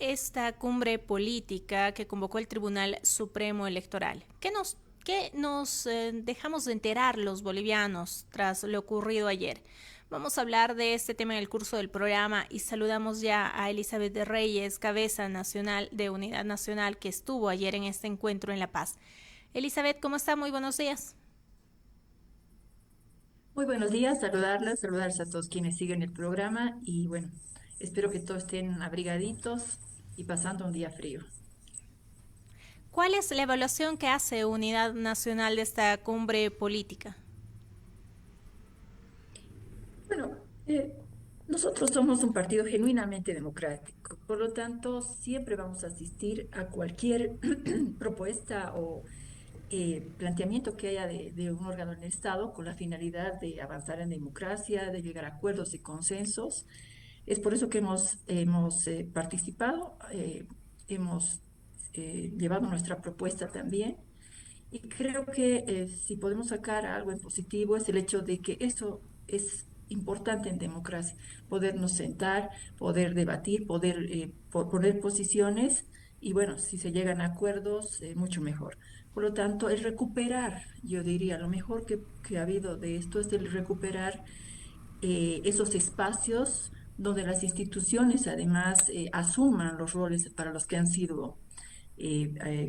esta cumbre política que convocó el Tribunal Supremo Electoral? ¿Qué nos dejamos de enterar los bolivianos tras lo ocurrido ayer? Vamos a hablar de este tema en el curso del programa y saludamos ya a Elizabeth de Reyes, cabeza nacional de Unidad Nacional, que estuvo ayer en este encuentro en La Paz. Elizabeth, ¿cómo está? Muy buenos días. Muy buenos días, saludarles a todos quienes siguen el programa y bueno, espero que todos estén abrigaditos y pasando un día frío. ¿Cuál es la evaluación que hace Unidad Nacional de esta cumbre política? Bueno, nosotros somos un partido genuinamente democrático, por lo tanto siempre vamos a asistir a cualquier propuesta o planteamiento que haya de un órgano del Estado con la finalidad de avanzar en democracia, de llegar a acuerdos y consensos. Es por eso que hemos participado, hemos llevado nuestra propuesta también. Y creo que si podemos sacar algo en positivo es el hecho de que eso es importante en democracia, podernos sentar, poder debatir, poder poner posiciones y bueno, si se llegan a acuerdos, mucho mejor. Por lo tanto, el recuperar, yo diría, lo mejor que ha habido de esto es el recuperar esos espacios donde las instituciones además asuman los roles para los que han sido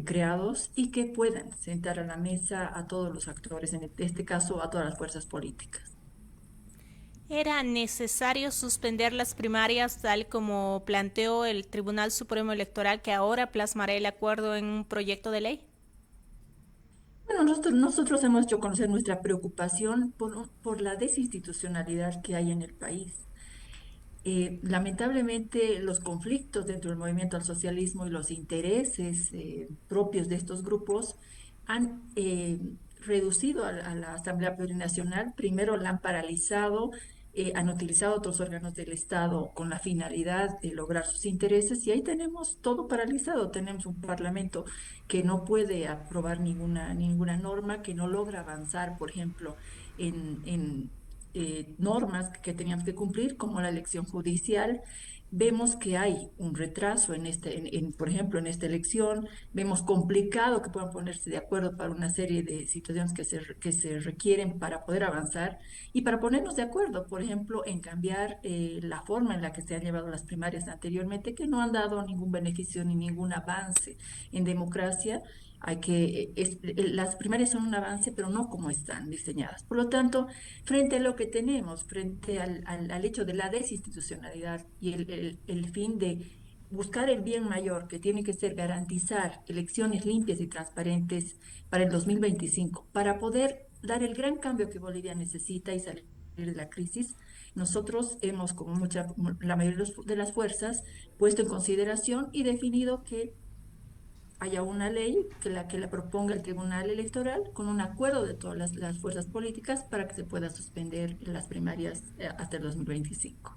creados y que puedan sentar a la mesa a todos los actores, en este caso a todas las fuerzas políticas. ¿Era necesario suspender las primarias tal como planteó el Tribunal Supremo Electoral, que ahora plasmará el acuerdo en un proyecto de ley? Bueno, nosotros hemos hecho conocer nuestra preocupación por la desinstitucionalidad que hay en el país. Lamentablemente, los conflictos dentro del movimiento al socialismo y los intereses propios de estos grupos han reducido a la Asamblea Plurinacional. Primero la han paralizado, han utilizado otros órganos del Estado con la finalidad de lograr sus intereses y ahí tenemos todo paralizado. Tenemos un Parlamento que no puede aprobar ninguna norma, que no logra avanzar, por ejemplo, en normas que teníamos que cumplir, como la elección judicial. Vemos que hay un retraso por ejemplo, en esta elección. Vemos complicado que puedan ponerse de acuerdo para una serie de situaciones que se requieren para poder avanzar y para ponernos de acuerdo, por ejemplo, en cambiar la forma en la que se han llevado las primarias anteriormente, que no han dado ningún beneficio ni ningún avance en democracia. Las primarias son un avance, pero no como están diseñadas. Por lo tanto, frente a lo que tenemos, frente al hecho de la desinstitucionalidad y el fin de buscar el bien mayor, que tiene que ser garantizar elecciones limpias y transparentes para el 2025, para poder dar el gran cambio que Bolivia necesita y salir de la crisis, nosotros hemos, como la mayoría de las fuerzas, puesto en consideración y definido que haya una ley que la proponga el Tribunal Electoral con un acuerdo de todas las fuerzas políticas para que se pueda suspender las primarias hasta el 2025.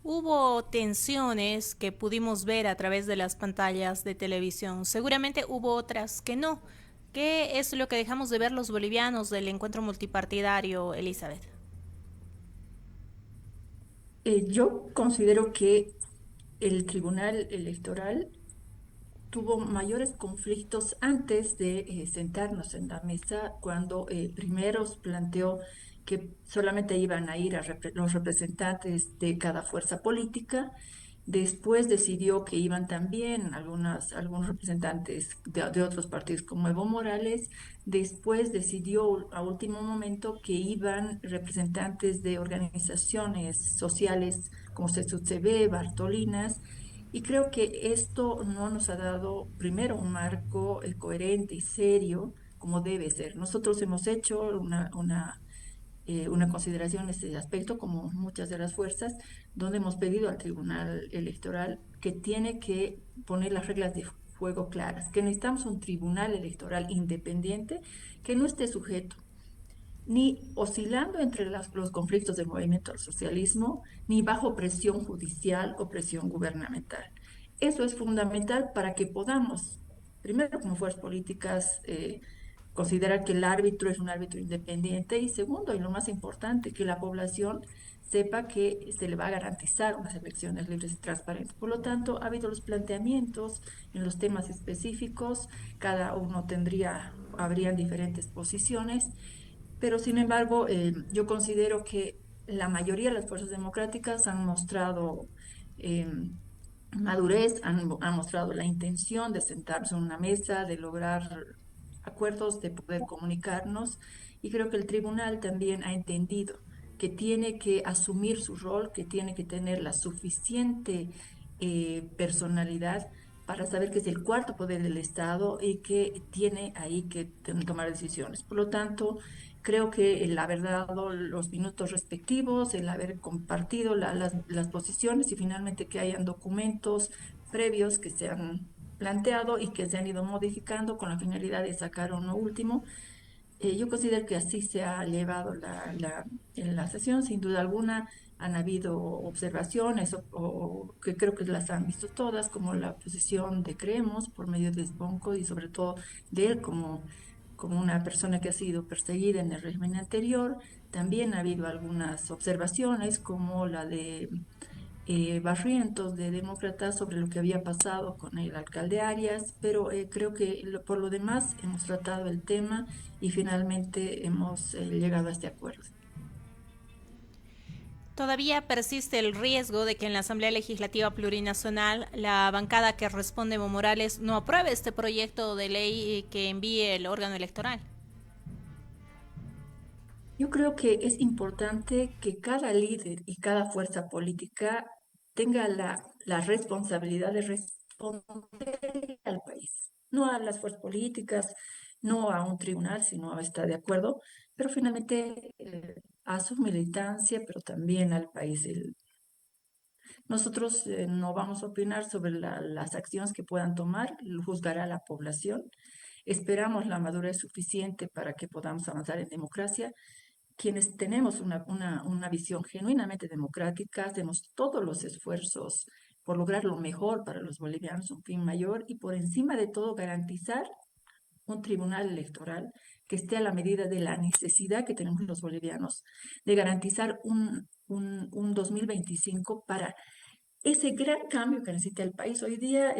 Hubo tensiones que pudimos ver a través de las pantallas de televisión. Seguramente hubo otras que no. ¿Qué es lo que dejamos de ver los bolivianos del encuentro multipartidario, Elizabeth? Yo considero que el Tribunal Electoral tuvo mayores conflictos antes de sentarnos en la mesa, cuando primero planteó que solamente iban a ir los representantes de cada fuerza política. Después decidió que iban también algunos representantes de otros partidos como Evo Morales. Después decidió a último momento que iban representantes de organizaciones sociales como CSUCB, Bartolinas. Y creo que esto no nos ha dado, primero, un marco coherente y serio como debe ser. Nosotros hemos hecho una consideración en este aspecto, como muchas de las fuerzas, donde hemos pedido al Tribunal Electoral que tiene que poner las reglas de juego claras, que necesitamos un Tribunal Electoral independiente que no esté sujeto ni oscilando entre los conflictos del movimiento al socialismo, ni bajo presión judicial o presión gubernamental. Eso es fundamental para que podamos, primero como fuerzas políticas, considerar que el árbitro es un árbitro independiente y segundo, y lo más importante, que la población sepa que se le va a garantizar unas elecciones libres y transparentes. Por lo tanto, ha habido los planteamientos en los temas específicos, cada uno habrían diferentes posiciones, pero sin embargo, yo considero que la mayoría de las fuerzas democráticas han mostrado madurez, han mostrado la intención de sentarse en una mesa, de lograr acuerdos, de poder comunicarnos, y creo que el tribunal también ha entendido que tiene que asumir su rol, que tiene que tener la suficiente personalidad para saber que es el cuarto poder del Estado y que tiene ahí que tomar decisiones. Por lo tanto, creo que el haber dado los minutos respectivos, el haber compartido las posiciones y finalmente que hayan documentos previos que se han planteado y que se han ido modificando con la finalidad de sacar uno último. Yo considero que así se ha llevado en la sesión. Sin duda alguna han habido observaciones o que creo que las han visto todas, como la posición de Creemos por medio de Sbonco y sobre todo de él como una persona que ha sido perseguida en el régimen anterior. También ha habido algunas observaciones como la de Barrientos de Demócratas sobre lo que había pasado con el alcalde Arias, pero creo que por lo demás hemos tratado el tema y finalmente hemos llegado a este acuerdo. Todavía persiste el riesgo de que en la Asamblea Legislativa Plurinacional la bancada que responde Evo Morales no apruebe este proyecto de ley que envíe el órgano electoral. Yo creo que es importante que cada líder y cada fuerza política tenga la responsabilidad de responder al país, no a las fuerzas políticas, no a un tribunal, sino a estar de acuerdo, pero finalmente a su militancia, pero también al país. Nosotros no vamos a opinar sobre las acciones que puedan tomar, lo juzgará la población. Esperamos la madurez suficiente para que podamos avanzar en democracia. Quienes tenemos una visión genuinamente democrática, hacemos todos los esfuerzos por lograr lo mejor para los bolivianos, un fin mayor y por encima de todo garantizar un tribunal electoral que esté a la medida de la necesidad que tenemos los bolivianos de garantizar un 2025 para ese gran cambio que necesita el país. Hoy día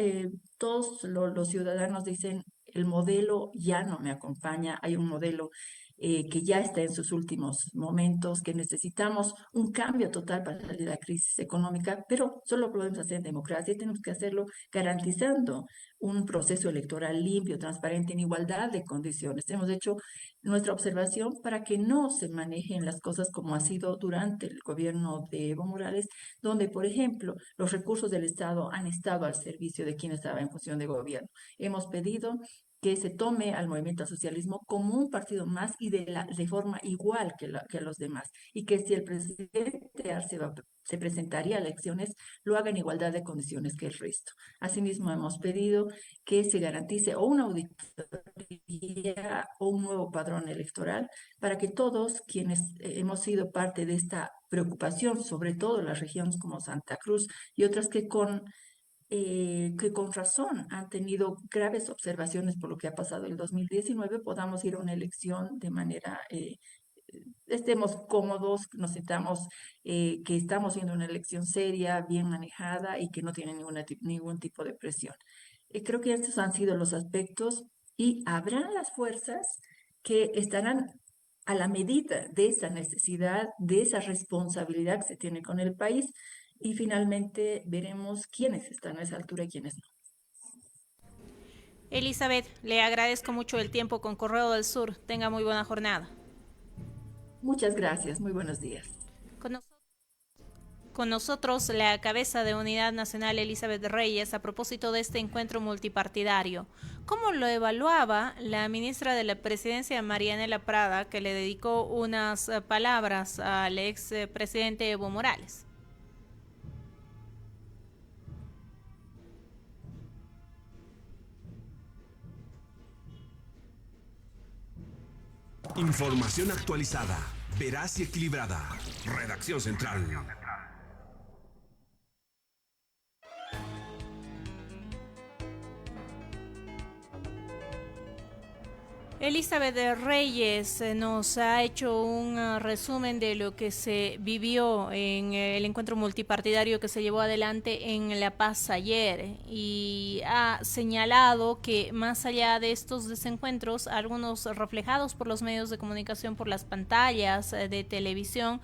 todos los ciudadanos dicen, el modelo ya no me acompaña, hay un modelo que ya está en sus últimos momentos, que necesitamos un cambio total para salir de la crisis económica, pero solo podemos hacer en democracia y tenemos que hacerlo garantizando un proceso electoral limpio, transparente, en igualdad de condiciones. Hemos hecho nuestra observación para que no se manejen las cosas como ha sido durante el gobierno de Evo Morales, donde, por ejemplo, los recursos del Estado han estado al servicio de quien estaba en función de gobierno. Hemos pedido que se tome al movimiento al socialismo como un partido más y de forma igual que los demás. Y que si el presidente Arce se presentaría a elecciones, lo haga en igualdad de condiciones que el resto. Asimismo, hemos pedido que se garantice o una auditoría o un nuevo padrón electoral para que todos quienes hemos sido parte de esta preocupación, sobre todo las regiones como Santa Cruz y otras que con razón han tenido graves observaciones por lo que ha pasado el 2019, podamos ir a una elección de manera, estemos cómodos, nos sintamos que estamos haciendo una elección seria, bien manejada y que no tiene ningún tipo de presión. Creo que estos han sido los aspectos y habrán las fuerzas que estarán a la medida de esa necesidad, de esa responsabilidad que se tiene con el país y finalmente veremos quiénes están a esa altura y quiénes no. Elizabeth, le agradezco mucho el tiempo con Correo del Sur. Tenga muy buena jornada. Muchas gracias, muy buenos días. Con, nos con nosotros la cabeza de Unidad Nacional Elizabeth Reyes a propósito de este encuentro multipartidario. ¿Cómo lo evaluaba la ministra de la Presidencia, Marianela Prada, que le dedicó unas palabras al ex presidente Evo Morales? Información actualizada, veraz y equilibrada. Redacción Central. Elizabeth de Reyes nos ha hecho un resumen de lo que se vivió en el encuentro multipartidario que se llevó adelante en La Paz ayer y ha señalado que más allá de estos desencuentros, algunos reflejados por los medios de comunicación, por las pantallas de televisión,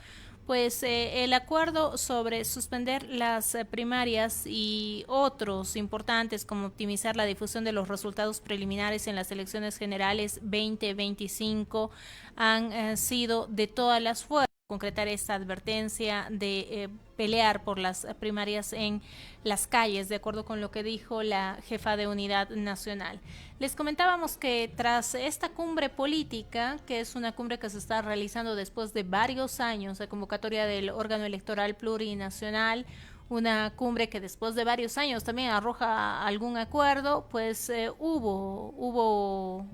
pues el acuerdo sobre suspender las primarias y otros importantes como optimizar la difusión de los resultados preliminares en las elecciones generales 2025 han sido de todas las fuerzas concretar esta advertencia de pelear por las primarias en las calles, de acuerdo con lo que dijo la jefa de Unidad Nacional. Les comentábamos que tras esta cumbre política, que es una cumbre que se está realizando después de varios años de convocatoria del órgano electoral plurinacional, una cumbre que después de varios años también arroja algún acuerdo, pues hubo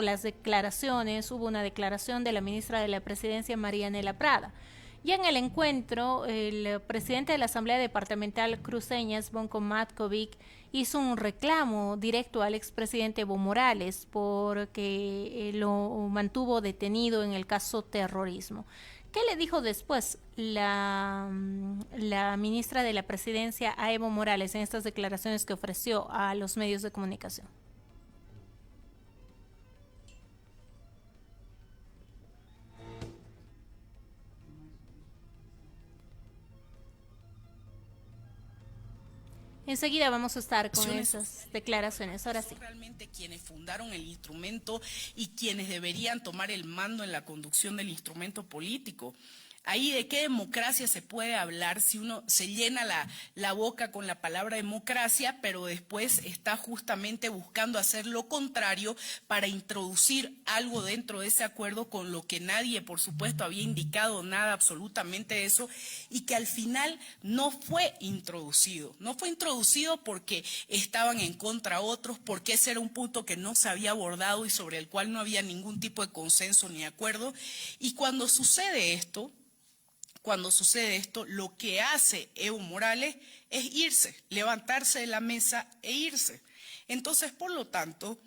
las declaraciones, hubo una declaración de la ministra de la Presidencia, Marianela Prada. Y en el encuentro, el presidente de la Asamblea Departamental Cruceñas, Bonco Matkovic, hizo un reclamo directo al expresidente Evo Morales porque lo mantuvo detenido en el caso terrorismo. ¿Qué le dijo después la ministra de la Presidencia a Evo Morales en estas declaraciones que ofreció a los medios de comunicación? Enseguida vamos a estar con esas declaraciones. Ahora sí. Son realmente quienes fundaron el instrumento y quienes deberían tomar el mando en la conducción del instrumento político. Ahí de qué democracia se puede hablar si uno se llena la boca con la palabra democracia, pero después está justamente buscando hacer lo contrario para introducir algo dentro de ese acuerdo con lo que nadie, por supuesto, había indicado nada absolutamente de eso y que al final no fue introducido. No fue introducido porque estaban en contra otros, porque ese era un punto que no se había abordado y sobre el cual no había ningún tipo de consenso ni acuerdo. Y cuando sucede esto, lo que hace Evo Morales es irse, levantarse de la mesa e irse. Entonces, por lo tanto,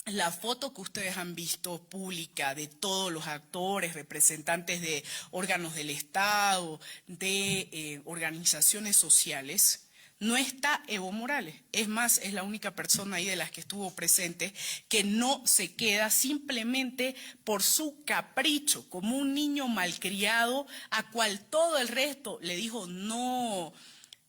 la foto que ustedes han visto pública de todos los actores, representantes de órganos del Estado, de organizaciones sociales, no está Evo Morales. Es más, es la única persona ahí de las que estuvo presente que no se queda simplemente por su capricho, como un niño malcriado a cual todo el resto le dijo no.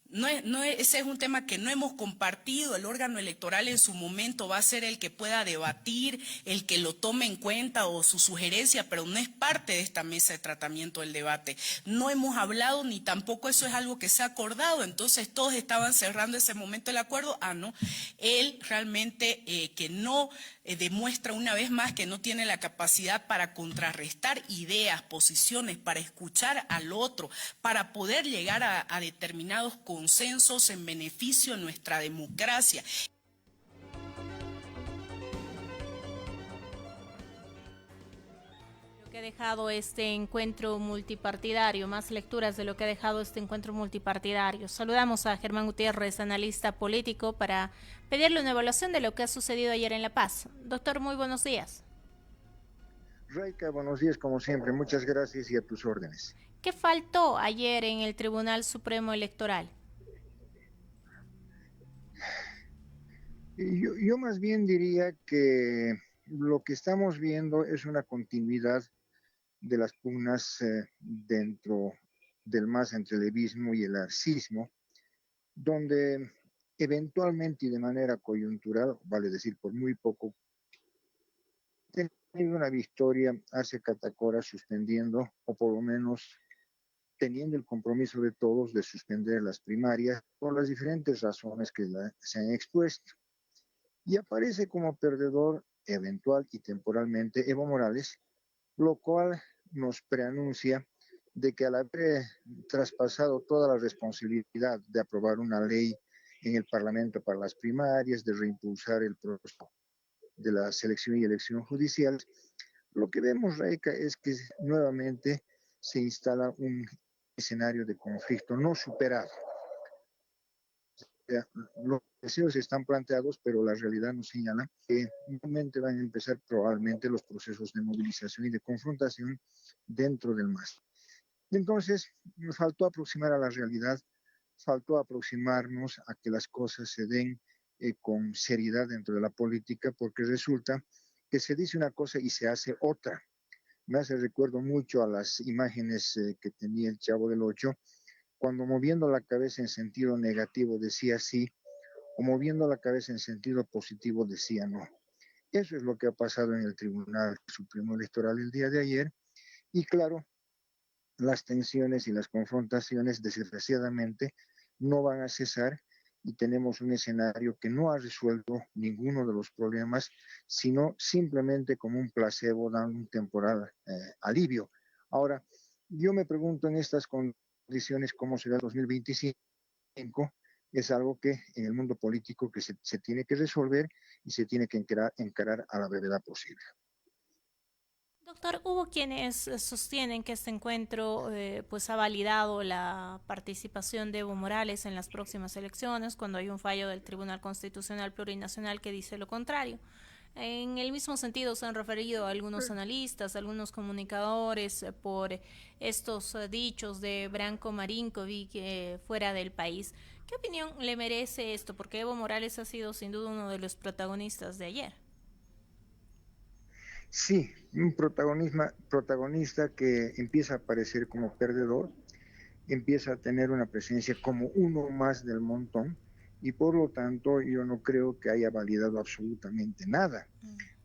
Ese es un tema que no hemos compartido. El órgano electoral en su momento va a ser el que pueda debatir, el que lo tome en cuenta o su sugerencia, pero no es parte de esta mesa de tratamiento del debate. No hemos hablado ni tampoco eso es algo que se ha acordado. Entonces todos estaban cerrando ese momento el acuerdo. No, él realmente que no demuestra una vez más que no tiene la capacidad para contrarrestar ideas, posiciones, para escuchar al otro, para poder llegar a determinados consensos en beneficio de nuestra democracia. Lo que ha dejado este encuentro multipartidario, más lecturas de lo que ha dejado este encuentro multipartidario. Saludamos a Germán Gutiérrez, analista político, para pedirle una evaluación de lo que ha sucedido ayer en La Paz. Doctor, muy buenos días. Reika, buenos días como siempre, muchas gracias y a tus órdenes. ¿Qué faltó ayer en el Tribunal Supremo Electoral? Yo más bien diría que lo que estamos viendo es una continuidad de las pugnas dentro del MAS entre el levismo y el arcismo, donde eventualmente y de manera coyuntural, vale decir por muy poco, tenido una victoria hace Catacora suspendiendo, o por lo menos teniendo el compromiso de todos de suspender las primarias por las diferentes razones que se han expuesto. Y aparece como perdedor eventual y temporalmente Evo Morales, lo cual nos preanuncia de que al haber traspasado toda la responsabilidad de aprobar una ley en el Parlamento para las primarias, de reimpulsar el proceso de la selección y elección judicial, lo que vemos, Reika, es que nuevamente se instala un escenario de conflicto no superado. los deseos están planteados, pero la realidad nos señala que nuevamente van a empezar probablemente los procesos de movilización y de confrontación dentro del MAS. Entonces, nos faltó aproximar a la realidad, faltó aproximarnos a que las cosas se den con seriedad dentro de la política, porque resulta que se dice una cosa y se hace otra. Me hace recuerdo mucho a las imágenes que tenía el Chavo del Ocho, cuando moviendo la cabeza en sentido negativo decía sí, o moviendo la cabeza en sentido positivo decía no. Eso es lo que ha pasado en el Tribunal Supremo Electoral el día de ayer, y claro, las tensiones y las confrontaciones desgraciadamente no van a cesar, y tenemos un escenario que no ha resuelto ninguno de los problemas, sino simplemente como un placebo dando un temporal alivio. Ahora, yo me pregunto en estas condiciones cómo será el 2025, es algo que en el mundo político que se tiene que resolver y se tiene que encarar a la brevedad posible. Doctor, hubo quienes sostienen que este encuentro pues ha validado la participación de Evo Morales en las próximas elecciones, cuando hay un fallo del Tribunal Constitucional Plurinacional que dice lo contrario. En el mismo sentido se han referido a algunos analistas, algunos comunicadores por estos dichos de Branko Marinkovic fuera del país. ¿Qué opinión le merece esto? Porque Evo Morales ha sido sin duda uno de los protagonistas de ayer. Sí, un protagonista que empieza a aparecer como perdedor, empieza a tener una presencia como uno más del montón, y por lo tanto yo no creo que haya validado absolutamente nada.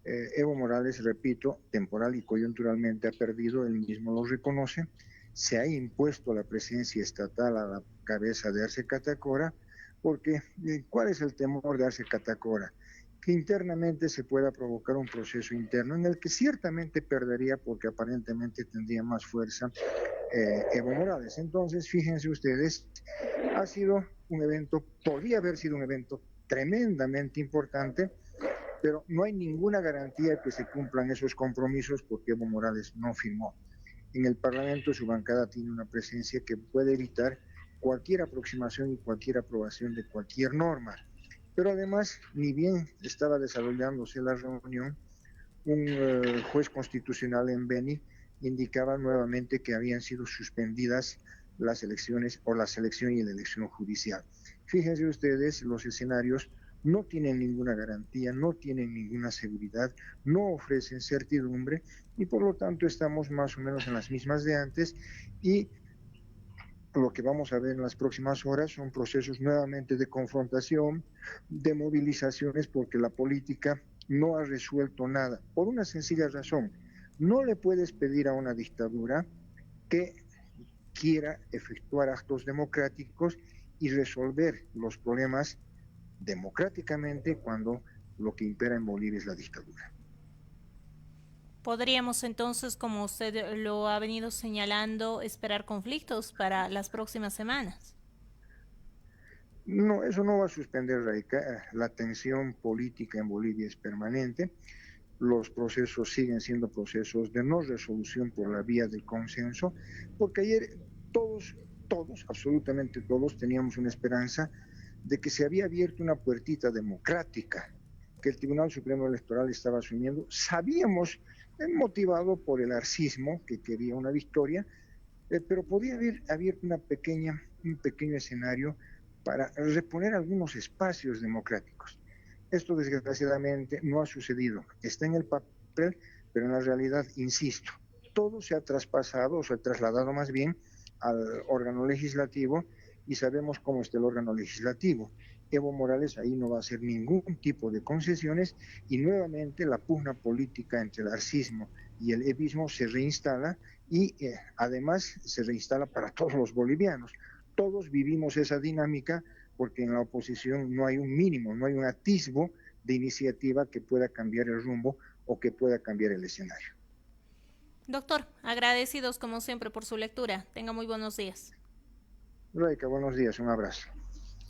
Evo Morales, repito, temporal y coyunturalmente ha perdido, él mismo lo reconoce, se ha impuesto la presencia estatal a la cabeza de Arce Catacora, porque ¿cuál es el temor de Arce Catacora? Que internamente se pueda provocar un proceso interno en el que ciertamente perdería porque aparentemente tendría más fuerza Evo Morales. Entonces, fíjense ustedes, ha sido un evento, podría haber sido un evento tremendamente importante, pero no hay ninguna garantía que se cumplan esos compromisos porque Evo Morales no firmó. En el Parlamento su bancada tiene una presencia que puede evitar cualquier aproximación y cualquier aprobación de cualquier norma. Pero además, ni bien estaba desarrollándose la reunión, un juez constitucional en Beni indicaba nuevamente que habían sido suspendidas las elecciones o la selección y la elección judicial. Fíjense ustedes, los escenarios no tienen ninguna garantía, no tienen ninguna seguridad, no ofrecen certidumbre, y por lo tanto estamos más o menos en las mismas de antes, y lo que vamos a ver en las próximas horas son procesos nuevamente de confrontación, de movilizaciones, porque la política no ha resuelto nada, por una sencilla razón. No le puedes pedir a una dictadura que quiera efectuar actos democráticos y resolver los problemas democráticamente cuando lo que impera en Bolivia es la dictadura. ¿Podríamos entonces, como usted lo ha venido señalando, esperar conflictos para las próximas semanas? No, eso no va a suspender, Raica. La tensión política en Bolivia es permanente. Los procesos siguen siendo procesos de no resolución por la vía del consenso, porque ayer todos, absolutamente todos, teníamos una esperanza de que se había abierto una puertita democrática que el Tribunal Supremo Electoral estaba asumiendo. Sabíamos, motivado por el arcismo, que quería una victoria, pero podía haber abierto un pequeño escenario para reponer algunos espacios democráticos. Esto desgraciadamente no ha sucedido. Está en el papel, pero en la realidad, insisto, todo se ha traspasado, o se ha trasladado más bien al órgano legislativo, y sabemos cómo está el órgano legislativo. Evo Morales ahí no va a hacer ningún tipo de concesiones, y nuevamente la pugna política entre el arcismo y el evismo se reinstala, y además se reinstala para todos los bolivianos. Todos vivimos esa dinámica porque en la oposición no hay un mínimo, no hay un atisbo de iniciativa que pueda cambiar el rumbo o que pueda cambiar el escenario. Doctor, agradecidos como siempre por su lectura. Tenga muy buenos días. Raica, buenos días, un abrazo.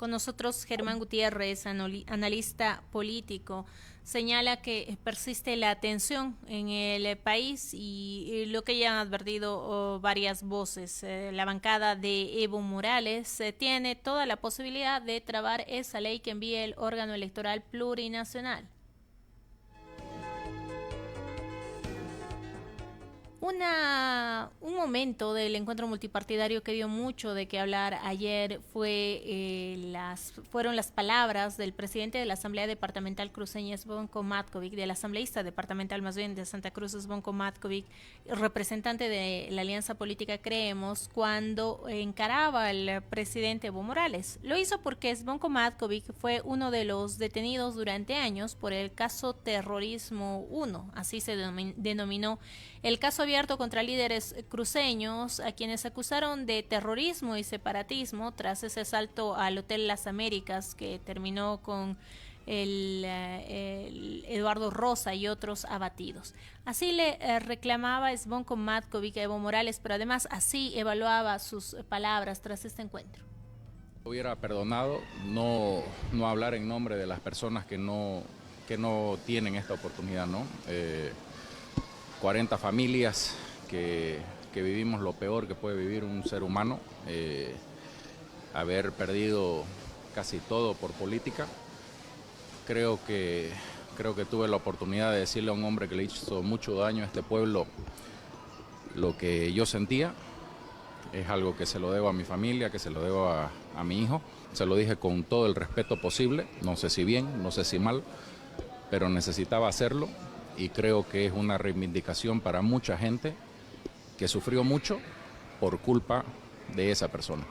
Con nosotros Germán Gutiérrez, analista político, señala que persiste la tensión en el país y lo que ya han advertido varias voces. La bancada de Evo Morales tiene toda la posibilidad de trabar esa ley que envíe el órgano electoral plurinacional. Un momento del encuentro multipartidario que dio mucho de qué hablar ayer fueron las palabras del presidente de la Asamblea Departamental Cruceña, Zvonko Matković, del asambleísta departamental más bien de Santa Cruz, Zvonko Matković, representante de la Alianza Política Creemos, cuando encaraba al presidente Evo Morales. Lo hizo porque Zvonko Matković fue uno de los detenidos durante años por el caso Terrorismo 1, así se denominó el caso abierto contra líderes cruceños a quienes acusaron de terrorismo y separatismo tras ese asalto al Hotel Las Américas que terminó con el Eduardo Rosa y otros abatidos. Así le reclamaba Zvonko Matković a Evo Morales, pero además así evaluaba sus palabras tras este encuentro. Hubiera perdonado no hablar en nombre de las personas que no tienen esta oportunidad, ¿no? 40 familias que vivimos lo peor que puede vivir un ser humano, haber perdido casi todo por política. Creo que tuve la oportunidad de decirle a un hombre que le hizo mucho daño a este pueblo lo que yo sentía. Es algo que se lo debo a mi familia, que se lo debo a mi hijo. Se lo dije con todo el respeto posible, no sé si bien, no sé si mal, pero necesitaba hacerlo. Y creo que es una reivindicación para mucha gente que sufrió mucho por culpa de esa persona.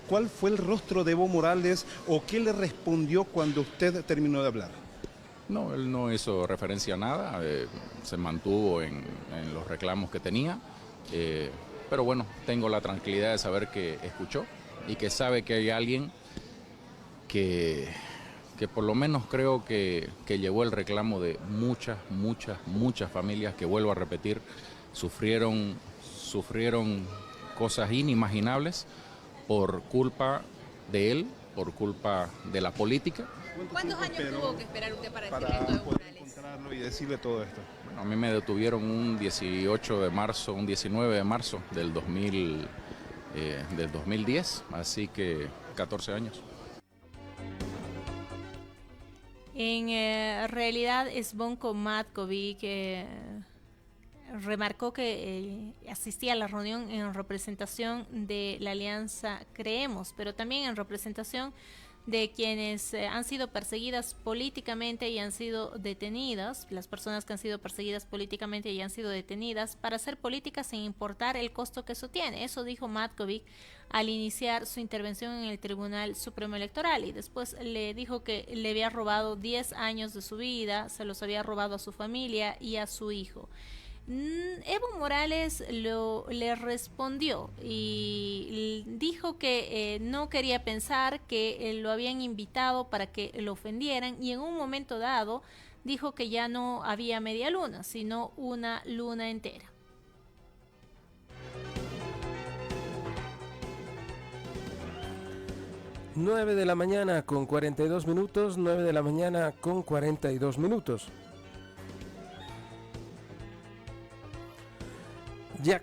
¿Cuál fue el rostro de Evo Morales o qué le respondió cuando usted terminó de hablar? No, él no hizo referencia a nada, se mantuvo en los reclamos que tenía, pero bueno, tengo la tranquilidad de saber que escuchó y que sabe que hay alguien que por lo menos creo que llevó el reclamo de muchas familias que, vuelvo a repetir, sufrieron cosas inimaginables por culpa de él, por culpa de la política. ¿Cuántos años tuvo que esperar usted para decirle esto a Evo Morales? Encontrarlo y decirle todo esto. Bueno, a mí me detuvieron un 19 de marzo del 2010, así que 14 años. En realidad, Zvonko Matković remarcó que asistía a la reunión en representación de la Alianza Creemos, pero también en representación de quienes han sido perseguidas políticamente y han sido detenidas, las personas que han sido perseguidas políticamente y han sido detenidas para hacer política sin importar el costo que eso tiene. Eso dijo Matković al iniciar su intervención en el Tribunal Supremo Electoral, y después le dijo que le había robado 10 años de su vida, se los había robado a su familia y a su hijo. Evo Morales le respondió y dijo que no quería pensar que lo habían invitado para que lo ofendieran, y en un momento dado dijo que ya no había media luna, sino una luna entera. Nueve de la mañana con 42 minutos, 9 de la mañana con 42 minutos. Ya